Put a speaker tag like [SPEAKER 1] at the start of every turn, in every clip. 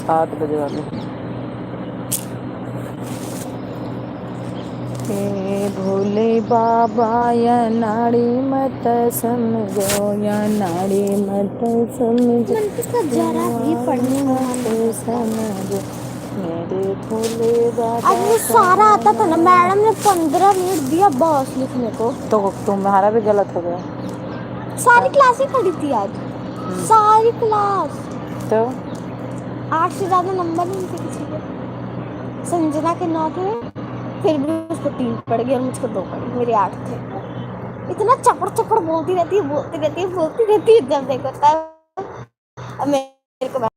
[SPEAKER 1] 7 बजे वाले। हे भोले बाबा या नाड़ी मत समझो, या नाड़ी मत समझो,
[SPEAKER 2] जरा भी पढ़ने का मन नहीं
[SPEAKER 1] समझो मेरे भोले बाबा।
[SPEAKER 2] आज वो सारा आता था ना, मैडम ने 15 मिनट दिया बस लिखने को।
[SPEAKER 1] तो तुम्हारा भी गलत हो गया।
[SPEAKER 2] सारी क्लास ही खड़ी थी आज, सारी क्लास।
[SPEAKER 1] तो
[SPEAKER 2] 8 से ज्यादा नंबर नहीं थे किसी के। संजना के 9 थे, फिर भी उसको 3 पड़ गए और मुझको 2 पड़े, मेरे 8 थे। इतना चपड़ चपड़ बोलती रहती है जब देखो तब। मेरे को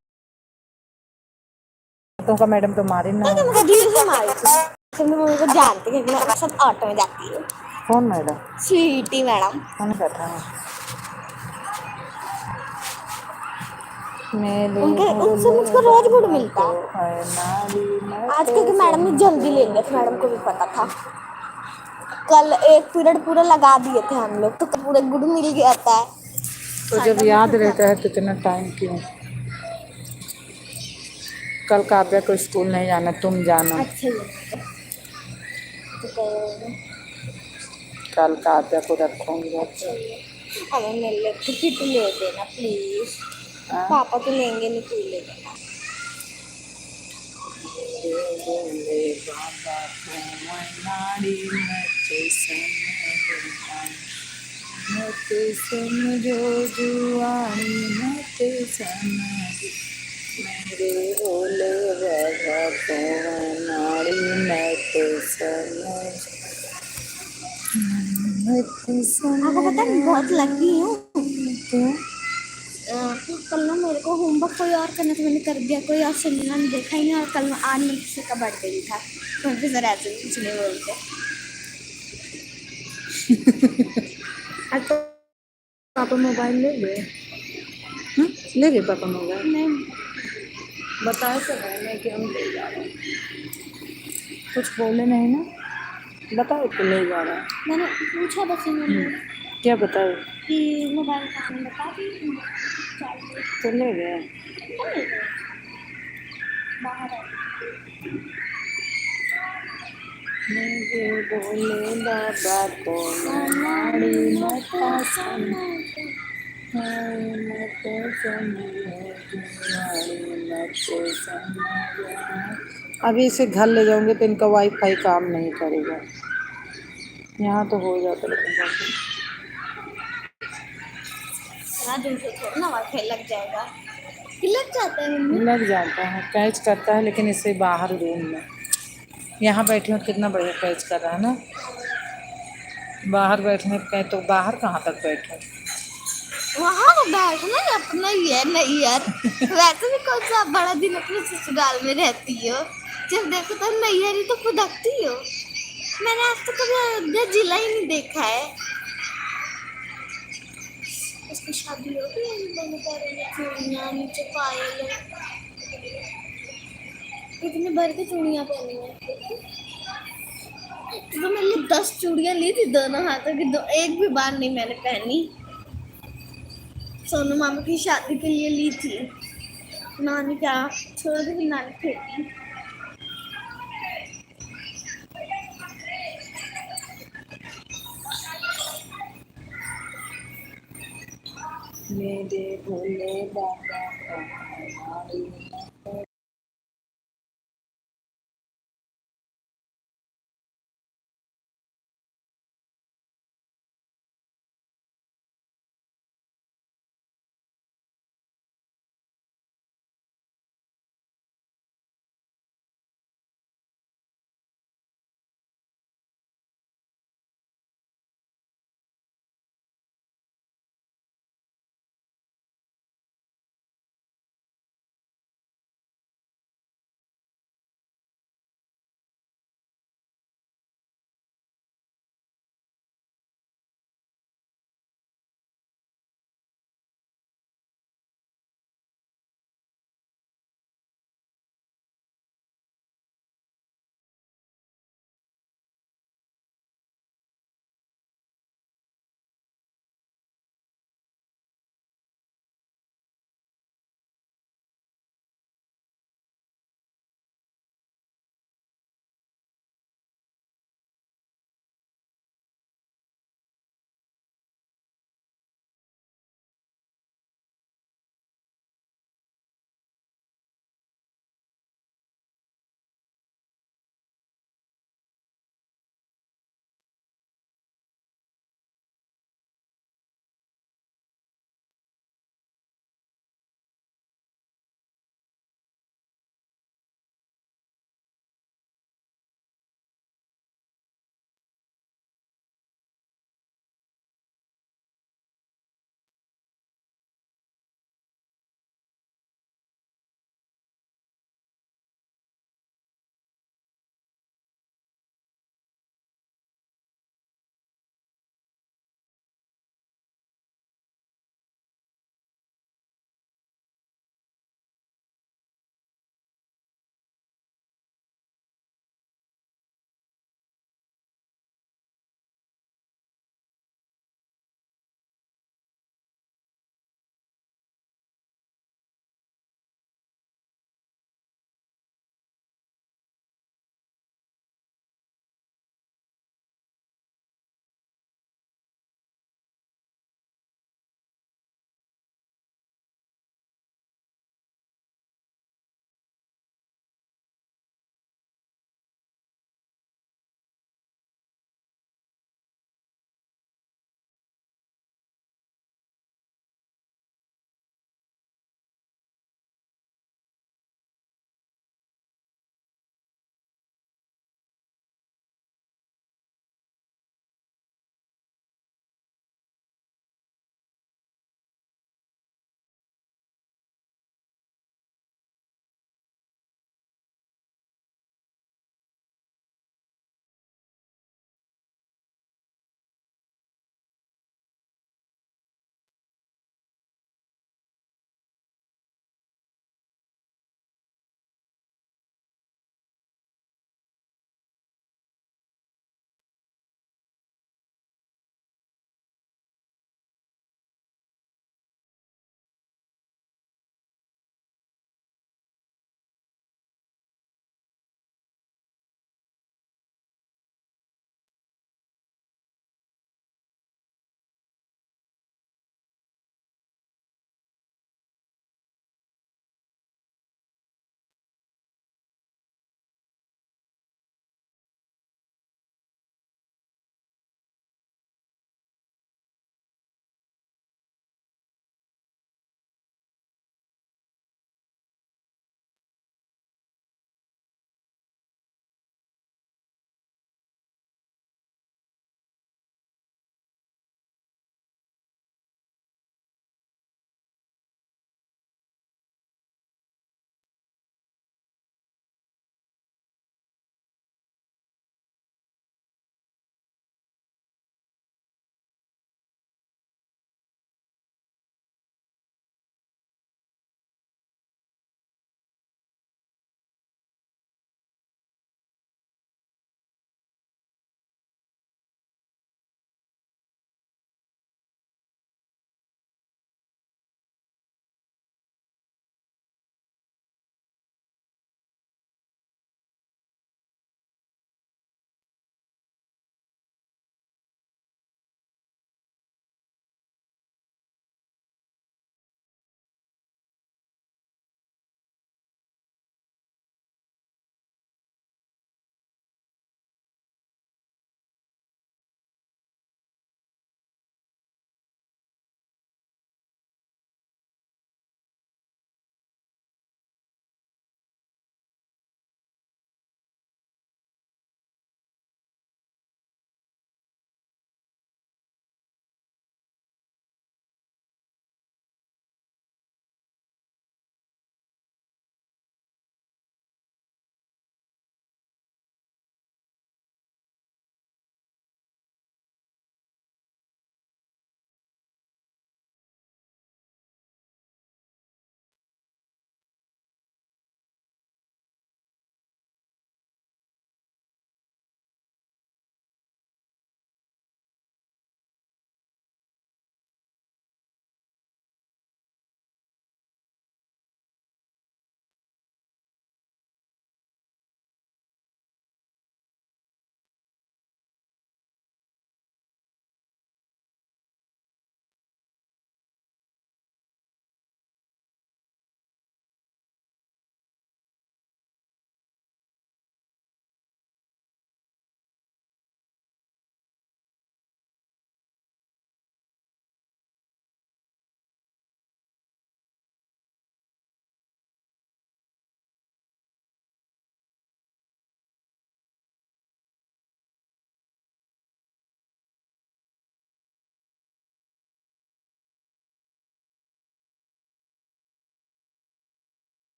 [SPEAKER 1] तुमका मैडम तो मारी ना।
[SPEAKER 2] से मारी थी, मम्मी को जानती है, मैं सब ऑटो में जाती हूँ।
[SPEAKER 1] कौन मैडम?
[SPEAKER 2] स्वीटी मैडम।
[SPEAKER 1] कौन बैठा है?
[SPEAKER 2] उनसे मुझको रोज गुड मिलता है। आज क्योंकि मैडम ने जल्दी ले लिया था, मैडम को भी पता था। कल एक पीरियड पूरा लगा दिए थे हम लोग, तो पूरा गुड मिल गया था।
[SPEAKER 1] तो जब याद रहता है तो इतना टाइम क्यों? कल काव्या को स्कूल नहीं जाना, तुम जाना।
[SPEAKER 2] अच्छा तो
[SPEAKER 1] कल काव्या को रखूंगी।
[SPEAKER 2] हमें मिल टिकट ले देना प्लीज। पापा तो लेंगे नहीं, तू ले देना।
[SPEAKER 1] भोले बाबा को नाड़ी मत समझो, जुआनी मत समझो मेरे भोले बाबा को नाड़ी मत समझो।
[SPEAKER 2] आपको पता है मैं बहुत लकी हूँ। कल ना मेरे को होमवर्क कोई और करना था, मैंने कर दिया, कोई और संजना ने देखा ही नहीं। और कल आज मेरे किसी का बर्थडे भी था, प्रोफेसर ऐसे कुछ नहीं बोलते।
[SPEAKER 1] आज पापा मोबाइल ले गए? ले गए पापा मोबाइल?
[SPEAKER 2] नहीं
[SPEAKER 1] बताया तो मैंने कि हम ले जा रहे हैं। कुछ बोले नहीं ना, बताओ तो ले जा रहा है।
[SPEAKER 2] मैंने पूछा बस इन्होंने
[SPEAKER 1] क्या बताओ
[SPEAKER 2] कि मोबाइल का नाम बता दी,
[SPEAKER 1] तो ले गए।
[SPEAKER 2] बाहर है।
[SPEAKER 1] मेरे भोले बाबा को नाड़ी मत समझो, मत समझो। अभी इसे घर ले जाऊंगे तो इनका वाईफाई काम नहीं करेगा। यहाँ तो हो जाता लेकिन
[SPEAKER 2] दूर से थोड़ा ना वाईफाई लग जाएगा, लग जाता है मम्मी।
[SPEAKER 1] लग जाता है, कैच करता है, लेकिन इसे बाहर रूम में। यहाँ बैठे हो कितना बढ़िया कैच कर रहा है ना। बाहर बैठने का तो बाहर कहाँ तक बैठे?
[SPEAKER 2] वहाँ तो बैठना ही अपना ही है नहीं यार। वैसे भी कौन सा बड़ा दिन अपने ससुराल में रहती हो, जब देखो तो नैहर ही तो फुदकती हो। मैंने आज तक कभी अयोध्या जिला ही नहीं देखा है। उसकी शादी हो गई, मैंने चूड़ियाँ नीचे पायल, इतने भर के चूड़ियाँ पहनी है। तो मैंने 10 चूड़ियाँ ली थी दोनों हाथों की, एक भी बार नहीं मैंने पहनी। सोनू मामा की शादी के लिए ली थी, नानी क्या छोड़ दी, नानी फेंकी।
[SPEAKER 1] मेरे भोले बाबा को नाड़ी मत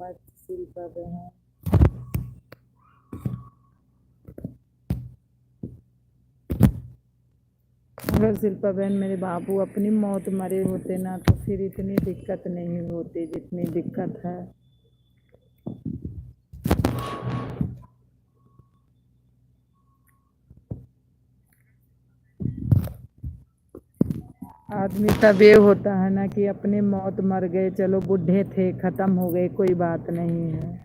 [SPEAKER 1] मच शिल्पा बहन। अगर शिल्पा बहन मेरे बाबू अपनी मौत मरे होते ना तो फिर इतनी दिक्कत नहीं होती जितनी दिक्कत है। आदमी तब ये होता है ना कि अपने मौत मर गए, चलो बूढ़े थे खत्म हो गए, कोई बात नहीं है।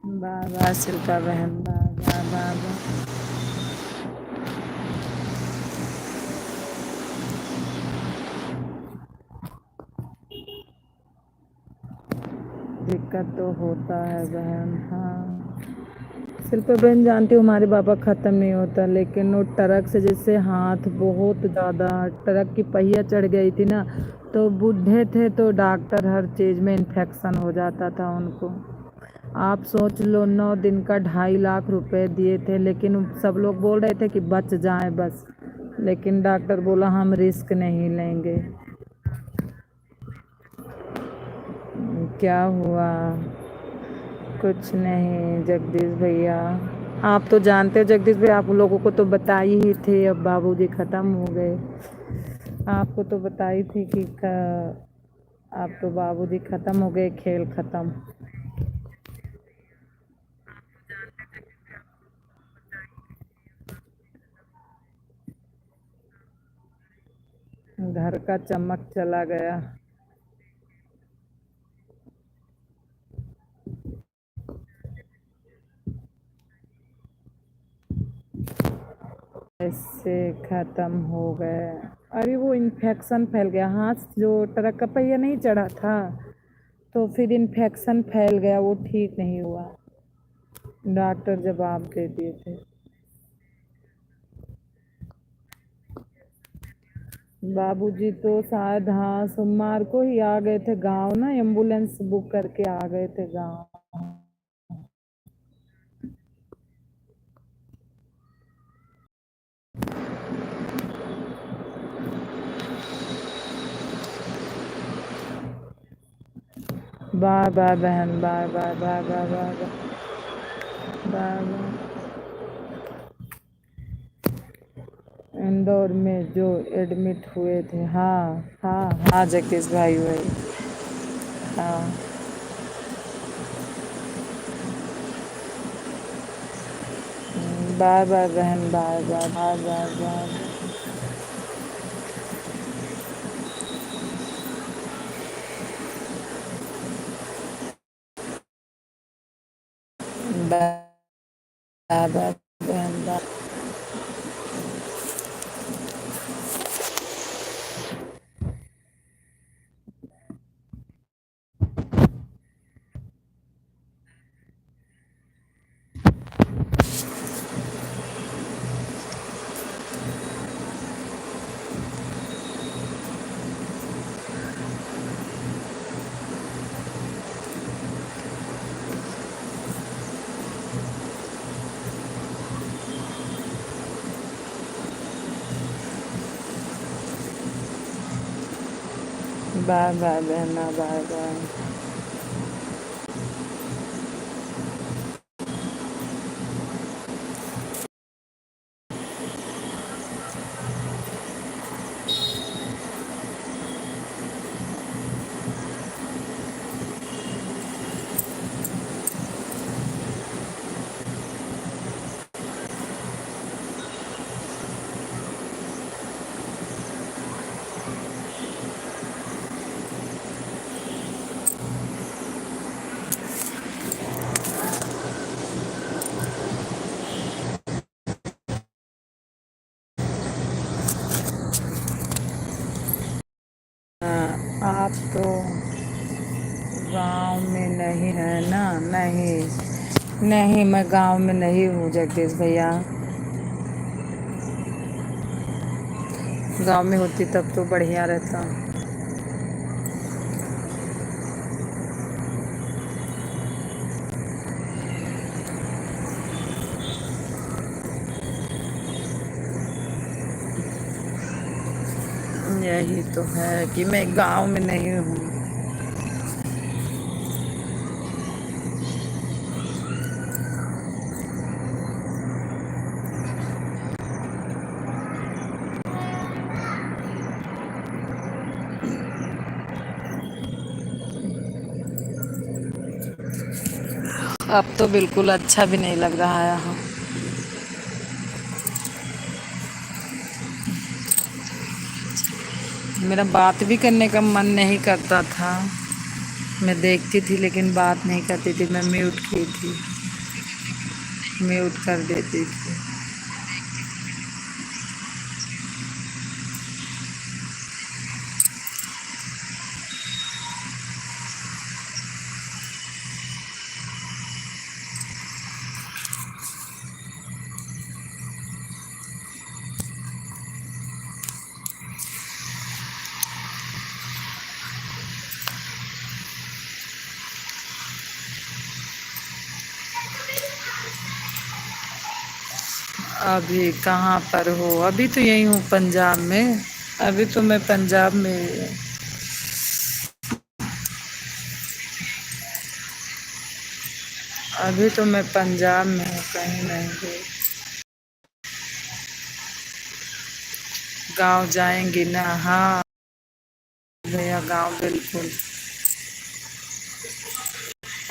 [SPEAKER 1] वाह वाह शिल्पा बहन, वाह वाह वाह वाह। दिक्कत तो होता है बहन, हाँ। शिल्पा बहन जानती हो हमारे बाबा ख़त्म नहीं होता, लेकिन वो ट्रक से जैसे हाथ बहुत ज़्यादा, ट्रक की पहिया चढ़ गई थी ना, तो बूढ़े थे तो डॉक्टर हर चीज़ में इन्फेक्शन हो जाता था उनको। आप सोच लो 9 दिन का 2.5 लाख रुपए दिए थे, लेकिन सब लोग बोल रहे थे कि बच जाए बस, लेकिन डॉक्टर बोला हम रिस्क नहीं लेंगे। क्या हुआ? कुछ नहीं जगदीश भैया, आप तो जानते हो जगदीश भैया, आप लोगों को तो बताई ही थी अब बाबूजी ख़त्म हो गए। आपको तो बताई थी कि आप तो बाबूजी ख़त्म हो गए, खेल ख़त्म। घर का चमक चला गया। ऐसे ख़त्म हो गए। अरे वो इन्फेक्शन फैल गया, हाथ जो ट्रक का पहिया नहीं चढ़ा था तो फिर इन्फेक्शन फैल गया, वो ठीक नहीं हुआ। डॉक्टर जवाब दे दिए थे। बाबूजी तो शायद हाँ सोमवार को ही आ गए थे गांव ना, एम्बुलेंस बुक करके आ गए थे गांव। बाय बाय बहन, bye bye bye bye bye bye bye. Indore में जो एडमिट हुए थे, हाँ हाँ हाँ जगदीश भाई वही, हाँ। बाय बाय बहन, bye bye bye bye bye bye bye बहन, बाय। बाय बाय बहना, बाय बाय। आप तो गांव में नहीं है ना? नहीं नहीं, मैं गांव में नहीं हूँ जगदीश भैया। गांव में होती तब तो बढ़िया रहता। यही तो है कि मैं गांव में नहीं हूँ। अब तो बिल्कुल अच्छा भी नहीं लग रहा है यहाँ। मेरा बात भी करने का मन नहीं करता था। मैं देखती थी लेकिन बात नहीं करती थी, मैं म्यूट की थी, म्यूट कर देती थी। अभी कहाँ पर हो? अभी तो यही हूँ पंजाब में। अभी तो मैं पंजाब में ही हूँ। अभी तो मैं पंजाब में हूँ, कहीं नहीं गई। गांव जाएंगी ना? हाँ भैया, गांव बिल्कुल।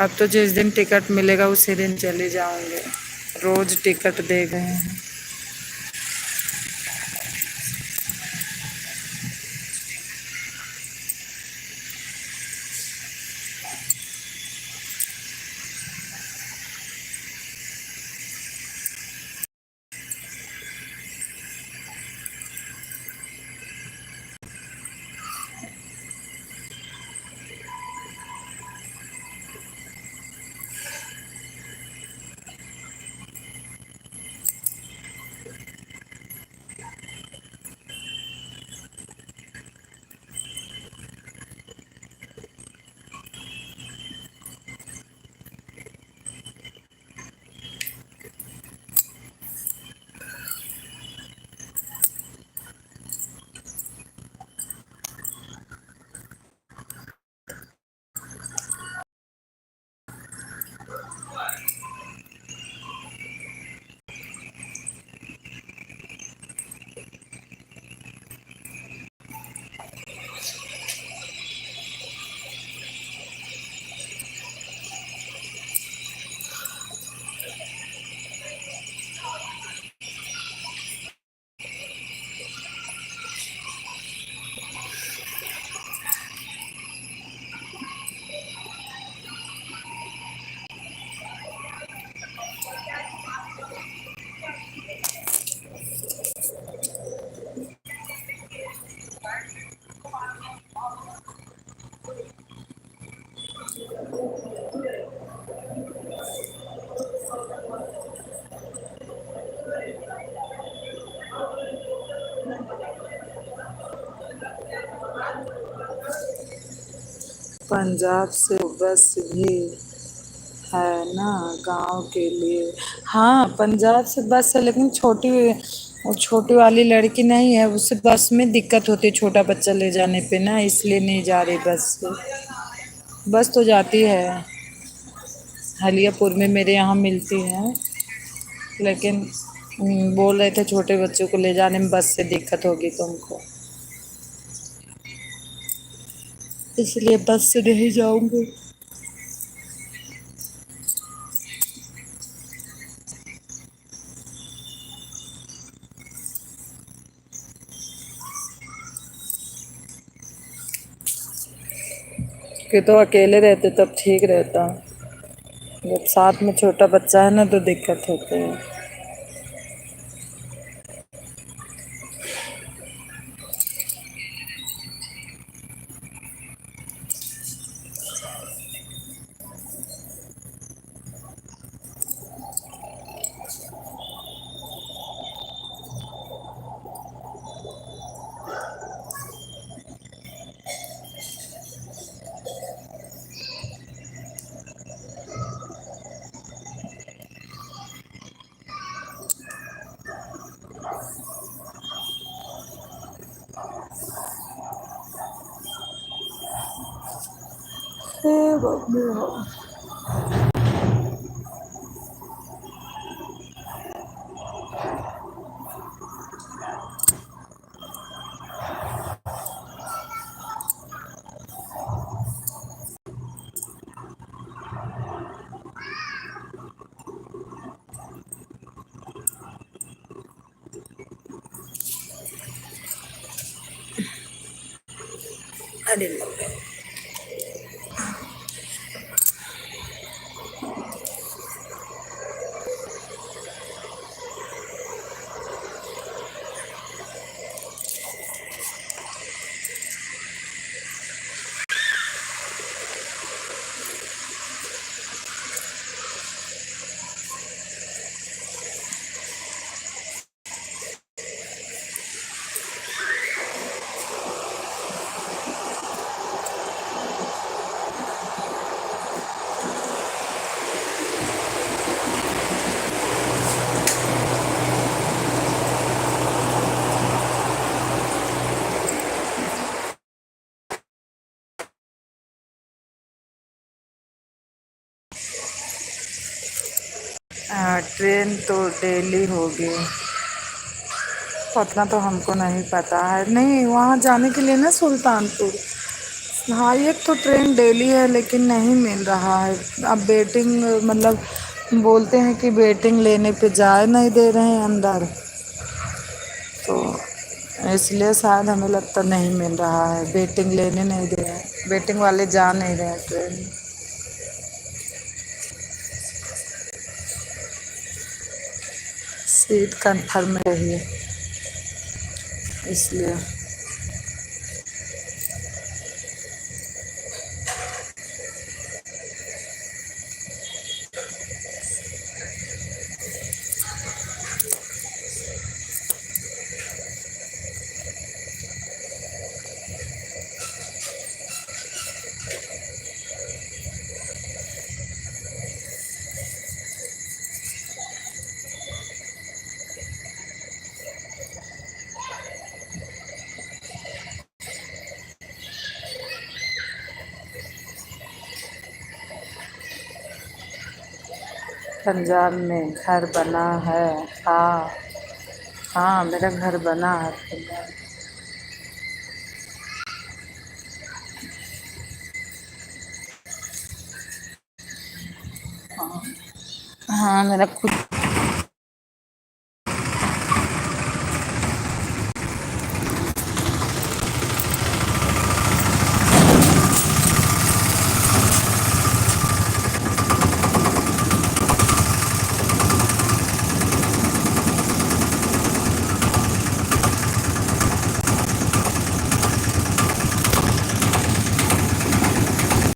[SPEAKER 1] अब तो जिस दिन टिकट मिलेगा उसी दिन चले जाऊंगे। रोज टिकट दे गए हैं। पंजाब से बस भी है ना गांव के लिए? हाँ, पंजाब से बस है, लेकिन छोटी, वो छोटी वाली लड़की नहीं है, उससे बस में दिक्कत होती है छोटा बच्चा ले जाने पे ना, इसलिए नहीं जा रही बस से। बस तो जाती है, हलियापुर में मेरे यहाँ मिलती है, लेकिन बोल रहे थे छोटे बच्चों को ले जाने में बस से दिक्कत होगी तुमको, इसलिए बस से नहीं जाऊंगी। कि तो अकेले रहते तब ठीक रहता, जब साथ में छोटा बच्चा है ना तो दिक्कत होती है। मम्मी हो। अरे ट्रेन तो डेली होगी, उतना तो हमको नहीं पता है। नहीं, वहाँ जाने के लिए ना सुल्तानपुर, हाँ एक तो ट्रेन डेली है लेकिन नहीं मिल रहा है। अब वेटिंग मतलब बोलते हैं कि वेटिंग लेने पे जाए नहीं दे रहे हैं अंदर, तो इसलिए शायद हमें लगता नहीं मिल रहा है, वेटिंग लेने नहीं दे रहे हैं, वेटिंग वाले जा नहीं रहे हैं ट्रेन। सीट कंफर्म रही है इसलिए। पंजाब में घर बना है। हाँ हाँ, मेरा घर बना है पंजाब। हाँ मेरा खुद